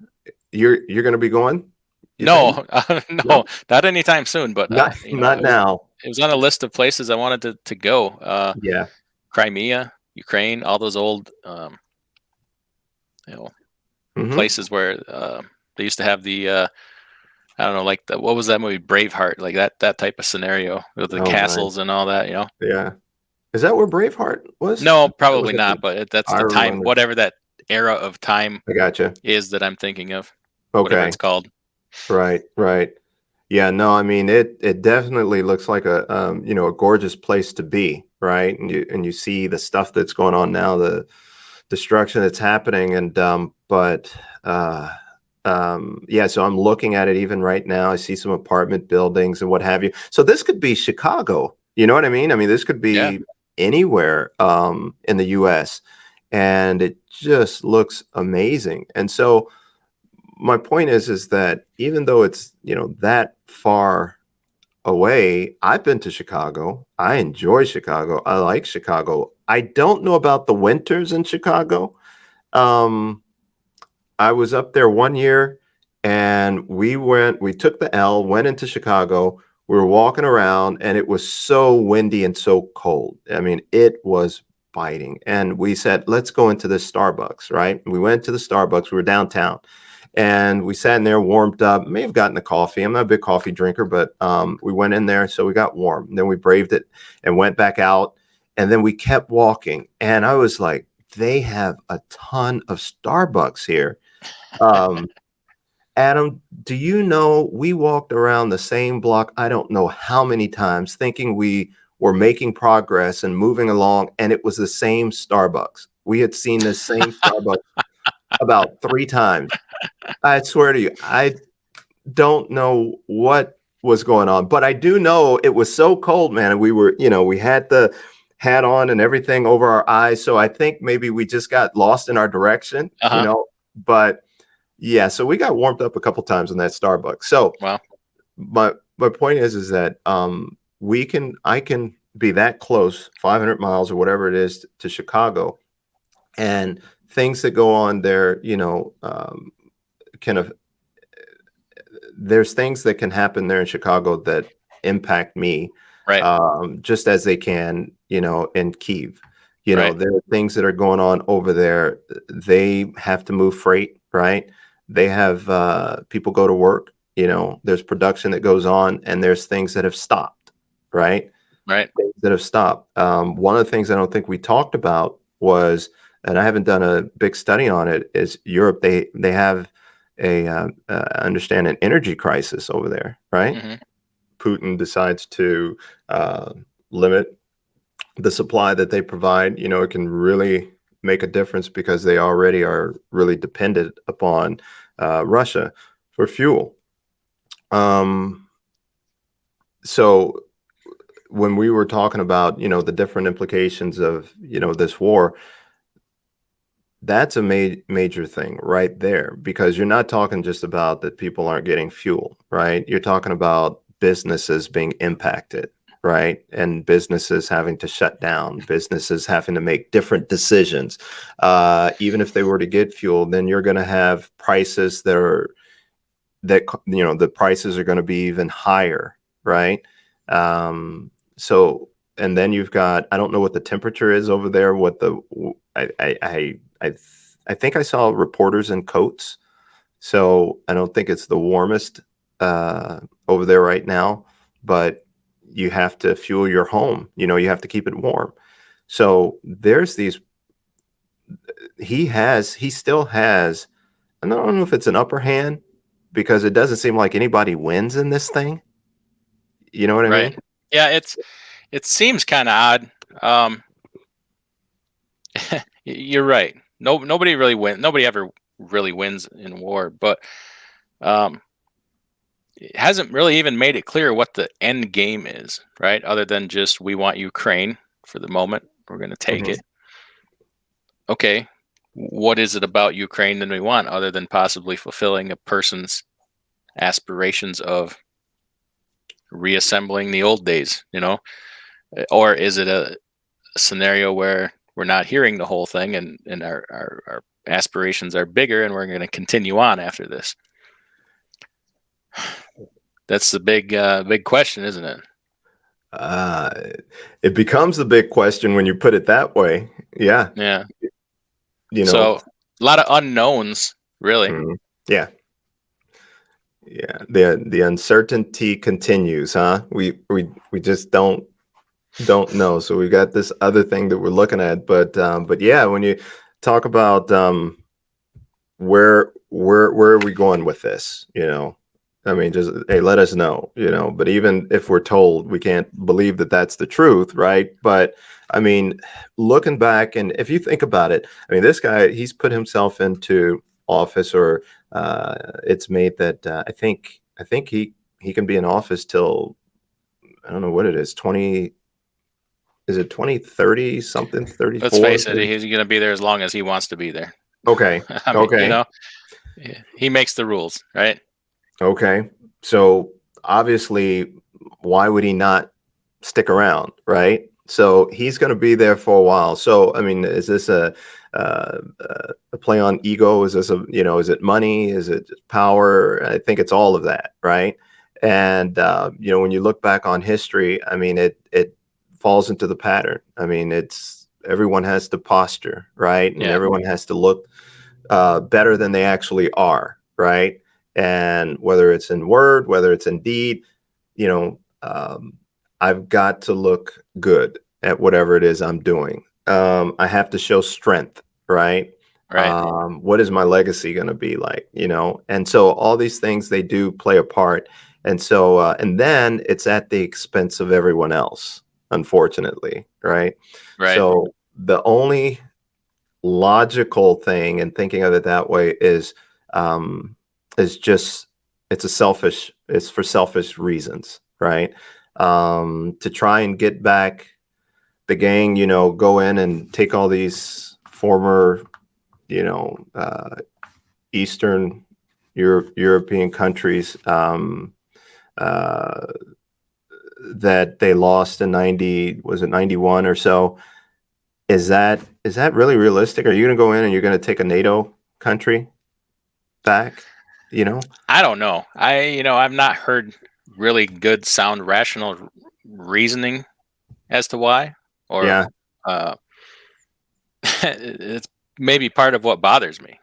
You're going to be going, you think? No, No, no, not anytime soon. But not not now. it was on a list of places I wanted to go. Yeah. Crimea, Ukraine, all those old you know Hmm. places where they used to have the I don't know, like what was that movie Braveheart, like that type of scenario with the Oh, nice. castles and all that. Yeah. Is that where Braveheart was? No, That was probably at not. the But that's the time, Ireland. whatever that era of time I gotcha. is that I'm thinking of, whatever Okay. it's called. Right, right. Yeah, no, I mean it definitely looks like a gorgeous place to be, right? And you see the stuff that's going on now, the destruction that's happening but uh yeah, so I'm looking at it even right now. I see some apartment buildings and what have you. So this could be Chicago. You know what I mean? I mean, this could Yeah, be anywhere in the US, and it just looks amazing. And so my point is that even though it's that far away, I've been to Chicago. I enjoy Chicago. I like Chicago. I don't know about the winters in Chicago. um I was up there one year, and we took the L, went into Chicago. We were walking around, and it was so windy and so cold. I mean, it was biting. And we said, let's go into this Starbucks, right? We went to the Starbucks. We were downtown, and we sat in there, warmed up, may have gotten a coffee. I'm not a big coffee drinker, but we went in there, so we got warm. And then we braved it and went back out. And then we kept walking. And I was like, they have a ton of Starbucks here. um, Adam, do you know we walked around the same block, I don't know how many times, thinking we were making progress and moving along, and it was the same Starbucks. We had seen this same Starbucks about 3 times. I swear to you, I don't know what was going on, but I do know it was so cold, man. And we had the hat on and everything over our eyes. So I think maybe we just got lost in our direction, uh-huh. but yeah, so we got warmed up a couple times in that Starbucks. So Well, my point is that I can be that close, 500 miles or whatever it is to Chicago, and things that go on there, can there's things that can happen there in Chicago that impact me, right, just as they can, in Kiev. right. There are things that are going on over there. They have to move freight, right? They have people go to work. There's production that goes on, and there's things that have stopped, right? Right. Things that have stopped. One of the things I don't think we talked about was, and I haven't done a big study on it, is Europe. They have I understand, an energy crisis over there, right? Mhm. Putin decides to uh, limit the supply that they provide. It can really make a difference because they already are really dependent upon Russia for fuel. Um, so when we were talking about the different implications of this war, that's a major thing right there, because you're not talking just about that people aren't getting fuel, right? You're talking about businesses being impacted, right? And businesses having to shut down, businesses having to make different decisions. Even if they were to get fuel, then you're going to have prices the prices are going to be even higher, right? So, and then you've got, I don't know what the temperature is over there. What the I think I saw reporters in coats, so I don't think it's the warmest over there right now. But you have to fuel your home. You have to keep it warm. So there's these. He still has. I don't know if it's an upper hand, because it doesn't seem like anybody wins in this thing. You know what I Right. mean? Yeah, it seems kind of odd. Um, you're right. Nobody really wins. Nobody ever really wins in war, but um, it hasn't really even made it clear what the end game is, right? Other than just we want Ukraine for the moment. We're going to take Mhm. it. Okay. What is it about Ukraine that we want other than possibly fulfilling a person's aspirations of reassembling the old days, Or is it a scenario where we're not hearing the whole thing and our aspirations are bigger and we're going to continue on after this? That's the big question, isn't it? Uh, it becomes a big question when you put it that way. Yeah, Yeah. you know. So a lot of unknowns, really. Mhm. Yeah, yeah. The uncertainty continues, huh? We just don't know. So we got this other thing that we're looking at, but yeah, when you talk about where are we going with this, I mean, just, hey, let us know, but even if we're told, we can't believe that that's the truth, right? But I mean, looking back, and if you think about it, I mean, this guy, he's put himself into office, or it's made that I think he can be in office till, I don't know what it is, 20, is it 2030 something, Let's 34, face it, he's going to be there as long as he wants to be there. okay, I mean, okay. he makes the rules, right? Okay. So obviously, why would he not stick around, right? So he's going to be there for a while. So I mean, is this a play on ego? Is this is it money? Is it just power? I think it's all of that, right? And when you look back on history, I mean, it falls into the pattern. I mean, it's everyone has to posture, right? And Yeah, everyone has to look better than they actually are, right? And whether it's in word, whether it's in deed, you know, um, I've got to look good at whatever it is I'm doing. I have to show strength, right? right, What is my legacy going to be like, And so all these things, they do play a part. And so, and then it's at the expense of everyone else, unfortunately, right? right. So the only logical thing, and thinking of it that way, um just, it's for selfish reasons, right? To try and get back the gang, go in and take all these former, you know eastern European countries, uh that they lost in 90, was it 91 or so. Is that really realistic? Are you going to go in and you're going to take a NATO country back? You know? I don't know. I've not heard really good, sound, rational reasoning as to why, or Yeah, uh, it's maybe part of what bothers me.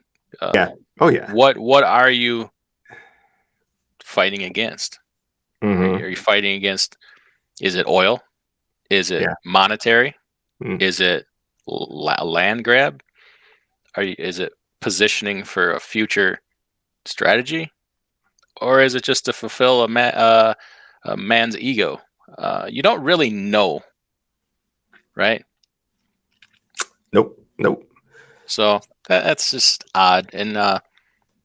yeah. Oh yeah. What are you fighting against? Hmm. Are you fighting against? Is it oil? Is it Yeah. monetary? Mm. Is it land grab? Is it positioning for a future strategy, or is it just to fulfill a man's ego? You don't really know, right? Nope. Nope. So that's just odd, and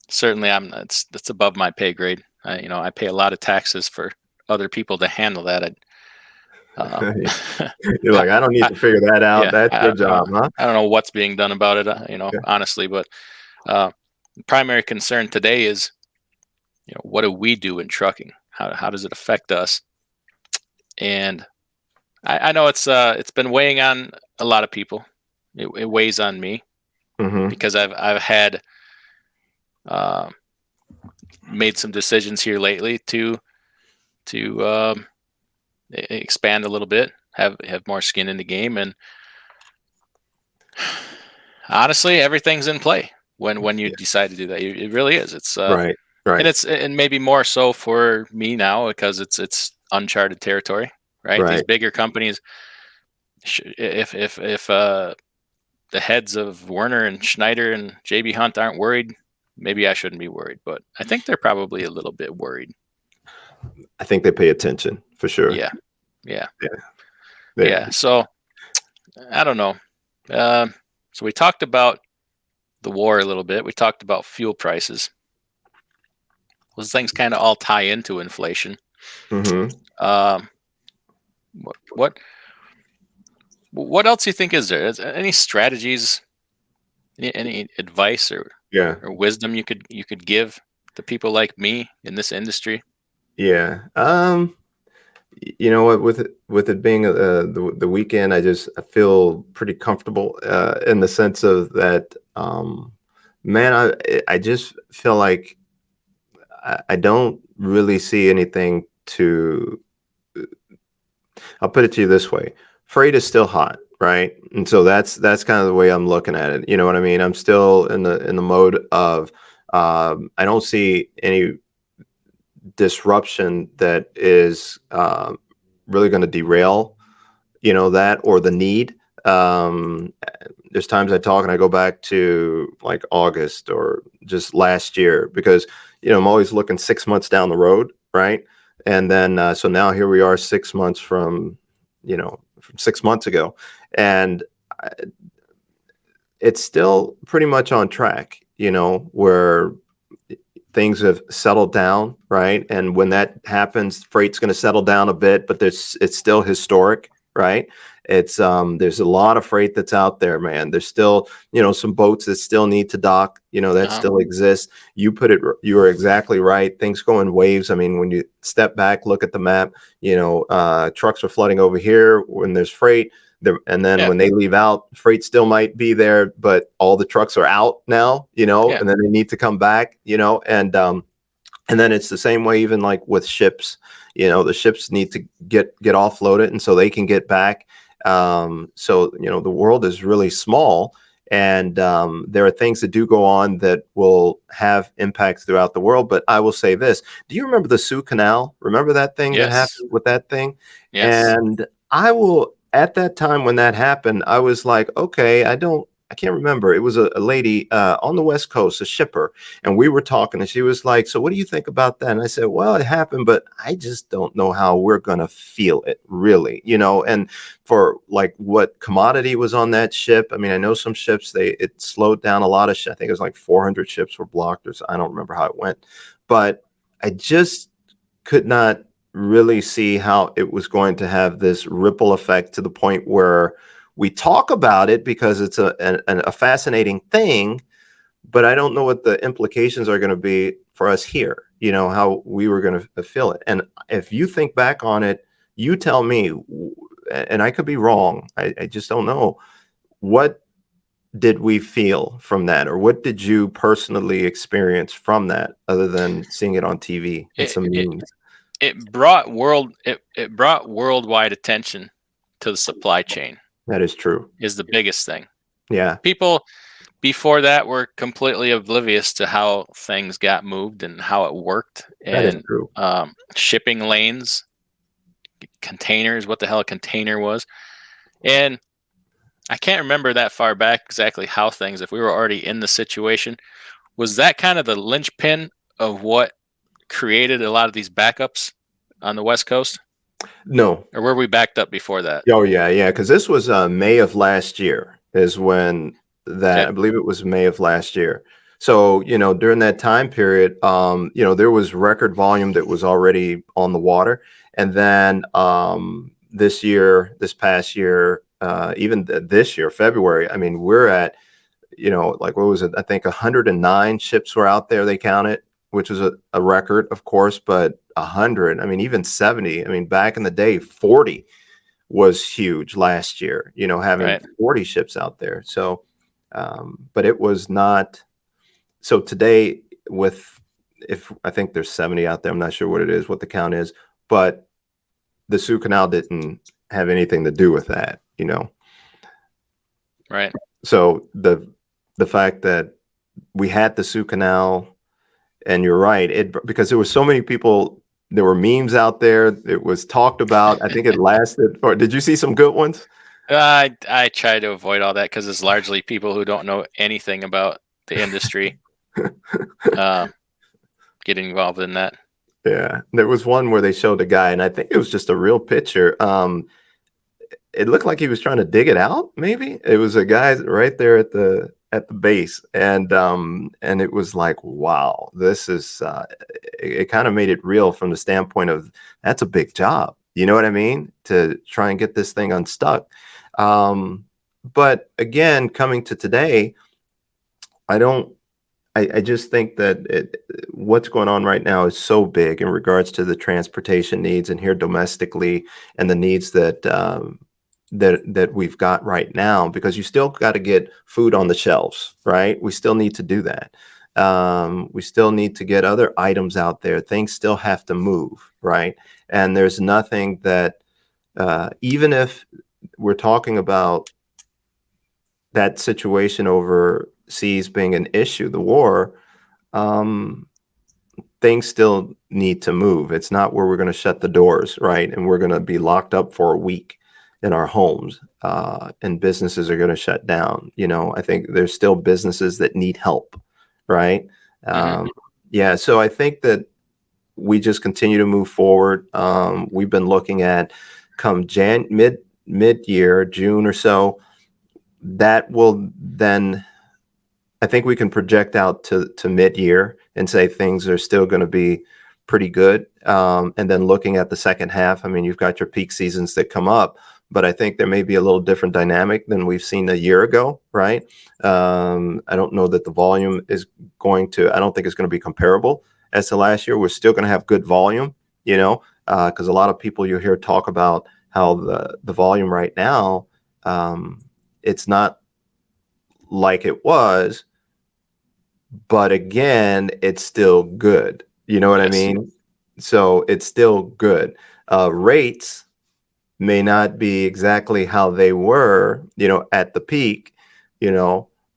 certainly that's above my pay grade. I pay a lot of taxes for other people to handle that. Um, You're like, I don't need I, to figure that out. yeah, That's your job, huh? I don't know what's being done about it, Yeah. honestly, but uh, primary concern today is, what do we do in trucking? How does it affect us? And I know it's been weighing on a lot of people. It weighs on me Hmm. because I've had uh, made some decisions here lately to expand a little bit, have more skin in the game, and honestly, everything's in play when you Yeah. decide to do that. It really is. It's Right. and Right. it's and maybe more so for me now because it's uncharted territory, right? These Right. bigger companies, if the heads of Werner and Schneider and JB Hunt aren't worried, maybe I shouldn't be worried, but I think they're probably a little bit worried. I think they pay attention for sure. Yeah, yeah, Yeah. Yeah. yeah. So I don't know. Um, so we talked about the war a little bit. We talked about fuel prices. Those things kind of all tie into inflation. Hmm. Um, what what what else do you think is there? Is there any strategies, any advice Yeah. or wisdom you could give to people like me in this industry? Yeah. You know what? With it being the weekend, I feel pretty comfortable in the sense of that. Man, I just feel like I don't really see anything to. I'll put it to you this way: freight is still hot, right? And so that's kind of the way I'm looking at it. You know what I mean? I'm still in the mode of I don't see any disruption that is really going to derail, that or the need. Um, there's times I talk and I go back to like August or just last year because I'm always looking 6 months down the road, right? And then so now here we are 6 months from 6 months ago, and I- it's still pretty much on track, where things have settled down, right? And when that happens, freight's going to settle down a bit, but it's still historic, right? There's a lot of freight that's out there, man. There's still, some boats that still need to dock, that Uh-huh. still exist. You are exactly right. Things go in waves. I mean, when you step back, look at the map, trucks are flooding over here when there's freight. And then Yeah, when they leave out, freight still might be there, but all the trucks are out now, yeah, and then they need to come back, and then it's the same way even like with ships. The ships need to get offloaded, and so they can get back. So the world is really small, and there are things that do go on that will have impacts throughout the world. But I will say this: do you remember the Suez Canal? Remember that thing that yes, happened with that thing? yes, And I will, at that time when that happened, I was like, okay, I can't remember. It was a lady on the West Coast, a shipper, and we were talking, and she was like, "So, what do you think about that?" And I said, "Well, it happened, but I just don't know how we're gonna feel it, really, And for like what commodity was on that ship, I mean, I know some ships it slowed down a lot of. I think it was like 400 ships were blocked, or so. I don't remember how it went, but I just could not really see how it was going to have this ripple effect to the point where we talk about it because it's a fascinating thing, but I don't know what the implications are going to be for us here, how we were going to feel it. And if you think back on it, you tell me, and I could be wrong. I just don't know. What did we feel from that? Or what did you personally experience from that other than seeing it on TV and it some it memes? it brought worldwide attention to the supply chain That is true. is the biggest thing. Yeah, People before that were completely oblivious to how things got moved and how it worked, that is and true. shipping lanes, containers, what the hell a container was. And I can't remember that far back exactly how things, if we were already in the situation, was that kind of the linchpin of what created a lot of these backups on the West Coast? No. Or were we backed up before that? Oh, yeah, yeah, because this was, May of last year is when that Okay. I believe it was May of last year. So, during that time period, there was record volume that was already on the water, and then, this year, this past year, even this year, February, I mean, we're at, like what was it? I think 109 ships were out there. They counted, which was a record, of course, but 100, I mean, even 70. I mean, back in the day, 40 was huge last year, having Right. 40 ships out there. So, but it was not. So today, with, if I think there's 70 out there, I'm not sure what it is, what the count is, but the Suez Canal didn't have anything to do with that. Right. So the fact that we had the Suez Canal, and you're right, because there were so many people, there were memes out there. It was talked about. I think it lasted. Or did you see some good ones? I try to avoid all that because it's largely people who don't know anything about the industry uh, getting involved in that. Yeah, there was one where they showed a guy, and I think it was just a real picture. It looked like he was trying to dig it out. Maybe it was a guy right there at the base, and it was like, wow, this is. It kind of made it real from the standpoint of that's a big job. You know what I mean? To try and get this thing unstuck. But again, coming to today, I don't. I just think that what's going on right now is so big in regards to the transportation needs and here domestically, and the needs that we've got right now, because you still got to get food on the shelves, right? We still need to do that. We still need to get other items out there. Things still have to move, right? And there's nothing that, even if we're talking about that situation overseas being an issue, the war, um, things still need to move. It's not where we're going to shut the doors, right? And we're going to be locked up for a week in our homes, and businesses are going to shut down. I think there's still businesses that need help, right? Hmm. Um, yeah. So I think that we just continue to move forward. We've been looking at come mid year, June or so. That will then, I think we can project out to mid-year and say things are still going to be pretty good. And then looking at the second half, I mean, you've got your peak seasons that come up, but I think there may be a little different dynamic than we've seen a year ago, right? I don't know that the volume is I don't think it's going to be comparable as to last year. We're still going to have good volume, because a lot of people you hear talk about how the volume right now, it's not like it was, but again, it's still good. You know what I Yes. mean? So it's still good. Rates may not be exactly how they were, at the peak,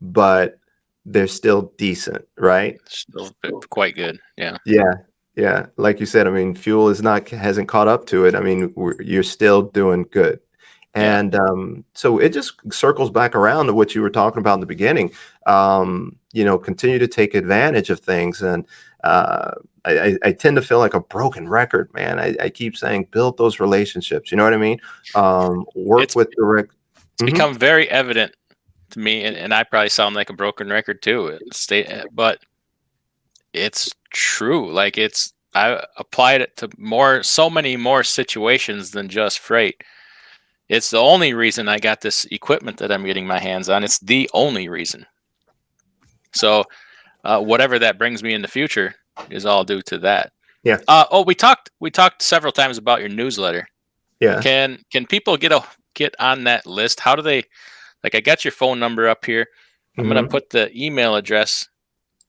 but they're still decent, right? Still quite good. Yeah. Yeah, yeah. Like you said, I mean, fuel hasn't caught up to it. I mean, you're still doing good. Yeah. And so it just circles back around to what you were talking about in the beginning. Continue to take advantage of things. And uh, I tend to feel like a broken record, man. I keep saying build those relationships. You know what I mean? Work It's with direct. it's Mhm. become very evident to me, and I probably sound like a broken record too. But it's true. Like I applied it to so many more situations than just freight. It's the only reason I got this equipment that I'm getting my hands on. It's the only reason. So whatever that brings me in the future is all due to that. Yeah, We talked several times about your newsletter. yeah. Can people get on that list? How do they, like, I got your phone number up here. I'm gonna Hmm. put the email address.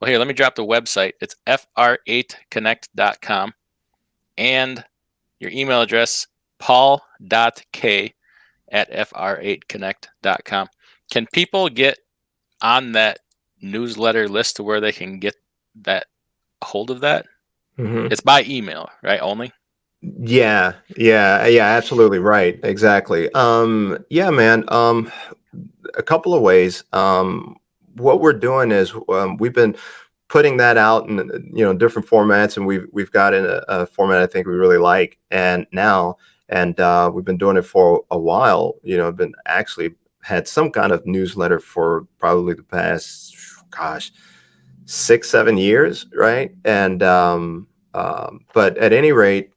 Well, here, let me drop the website. It's fr8connect.com, and your email address, paul.k@fr8connect.com. Can people get on that newsletter list to where they can get that hold of that? Hmm. It's by email, right? Only. Yeah, yeah, yeah, absolutely right. Exactly. Yeah, man. A couple of ways. What we're doing is, we've been putting that out in, different formats, and we've got in a format I think we really like, and we've been doing it for a while. Been actually had some kind of newsletter for probably the past, gosh, 6 7 years, right? And but at any rate,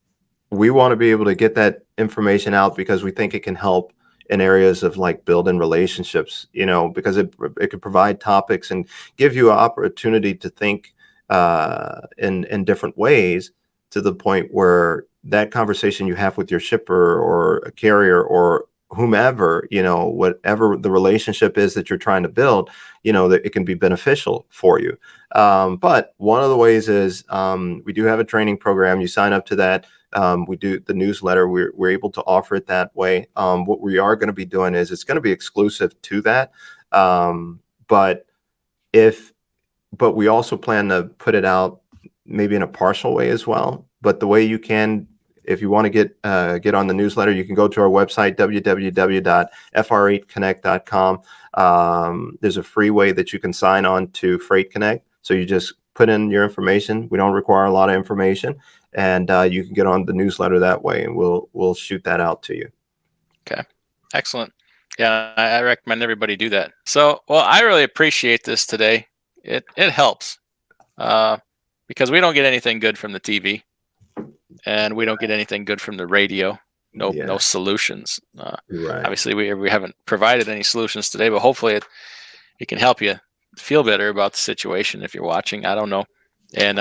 we want to be able to get that information out because we think it can help in areas of like building relationships, because it could provide topics and give you an opportunity to think in different ways, to the point where that conversation you have with your shipper or a carrier or whomever, whatever the relationship is that you're trying to build, that it can be beneficial for you. But one of the ways is, we do have a training program. You sign up to that. We do the newsletter. We're able to offer it that way. What we are going to be doing is it's going to be exclusive to that. But if but we also plan to put it out maybe in a partial way as well. But the way you can, if you want to get on the newsletter, you can go to our website, www.fr8connect.com. There's a free way that you can sign on to Freight Connect. So you just put in your information. We don't require a lot of information, and you can get on the newsletter that way, and we'll shoot that out to you. Okay, excellent. Yeah, I recommend everybody do that. So, well, I really appreciate this today. It helps because we don't get anything good from the TV, and we don't get anything good from the radio. No Yeah, solutions. right. Obviously, we haven't provided any solutions today, but hopefully it can help you feel better about the situation if you're watching. I don't know. And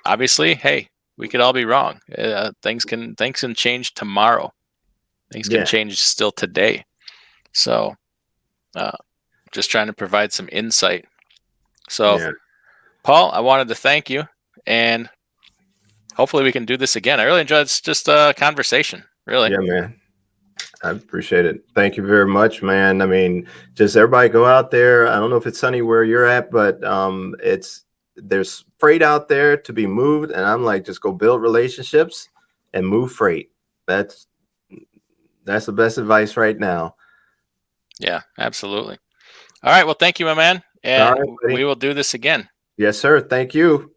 obviously, hey, we could all be wrong. Things can change tomorrow. Things can Yeah, change still today. So, uh, just trying to provide some insight. So, yeah, Paul, I wanted to thank you, and hopefully we can do this again. I really enjoyed just a conversation. Really. yeah, man. I appreciate it. Thank you very much, man. I mean, just everybody go out there. I don't know if it's sunny where you're at, but there's freight out there to be moved, and I'm like, just go build relationships and move freight. That's the best advice right now. Yeah, absolutely. All right. Well, thank you, my man, All and right, we buddy. will do this again. Yes, sir. Thank you.